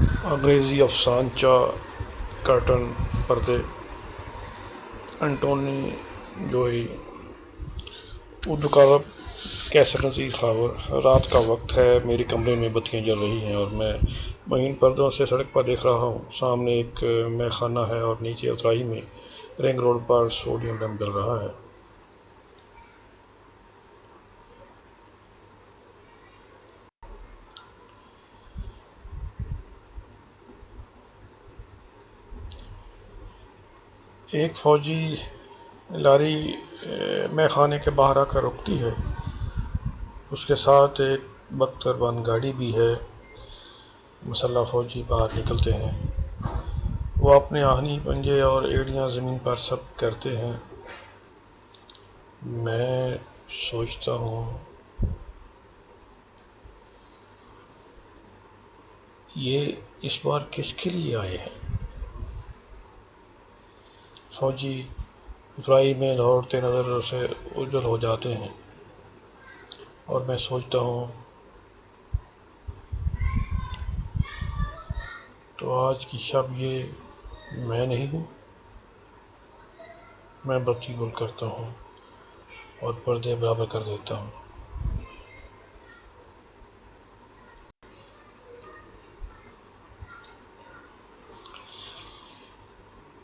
انگریزی افسانچہ کرٹن پردے انٹونی جوئی اردو کالم کیسر نذیر خاور۔ رات کا وقت ہے، میرے کمرے میں بتیاں جل رہی ہیں اور میں مہین پردوں سے سڑک پر دیکھ رہا ہوں۔ سامنے ایک مے خانہ ہے اور نیچے اترائی میں رنگ روڈ پر سوڈیم لیمپ جل رہا ہے۔ ایک فوجی لاری مے خانے کے باہر آ کر رکتی ہے، اس کے ساتھ ایک بختر بند گاڑی بھی ہے۔ مسلح فوجی باہر نکلتے ہیں، وہ اپنے آہنی پنجے اور ایڑیاں زمین پر سب کرتے ہیں۔ میں سوچتا ہوں یہ اس بار کس کے لیے آئے ہیں؟ فوجی اترائی میں دوڑتے نظر سے اجل ہو جاتے ہیں اور میں سوچتا ہوں تو آج کی شب یہ میں نہیں ہوں۔ میں بتی گل کرتا ہوں اور پردے برابر کر دیتا ہوں۔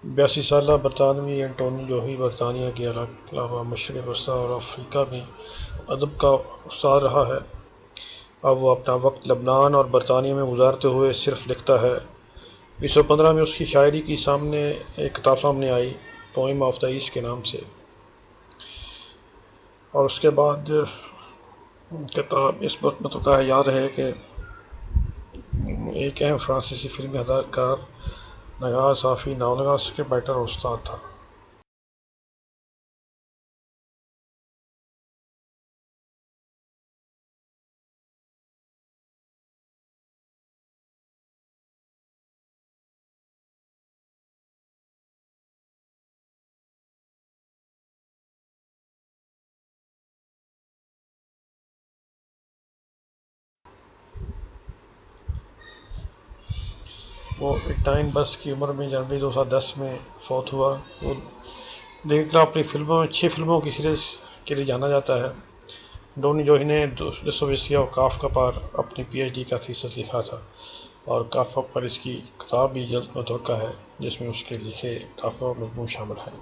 82 سالہ برطانوی انٹونی جوئی برطانیہ کے علاوہ مشرق وسطیٰ اور افریقہ میں ادب کا استاد رہا ہے۔ اب وہ اپنا وقت لبنان اور برطانیہ میں گزارتے ہوئے صرف لکھتا ہے۔ 1915 میں اس کی شاعری کی ایک کتاب سامنے آئی، پوئم آف دا ایسٹ کے نام سے، اور اس کے بعد کتاب اس بات متوقع یاد ہے کہ ایک اہم فرانسیسی فلمی اداکار، نگار، صحافی، ناول نگار، اسکرپٹ رائٹر اور استاد تھا۔ وہ 89 برس کی عمر میں جنوری 2010 میں فوت ہوا۔ وہ دیگر اپنی فلموں میں 6 فلموں کی سیریز کے لیے جانا جاتا ہے۔ انٹونی جوئی نے دستویوسکی اور کافکا پر اپنی پی ایچ ڈی کا تھیسس لکھا تھا اور کافکا پر اس کی کتاب بھی جلد متوقع ہے، جس میں اس کے لکھے کافکا مضمون شامل ہیں۔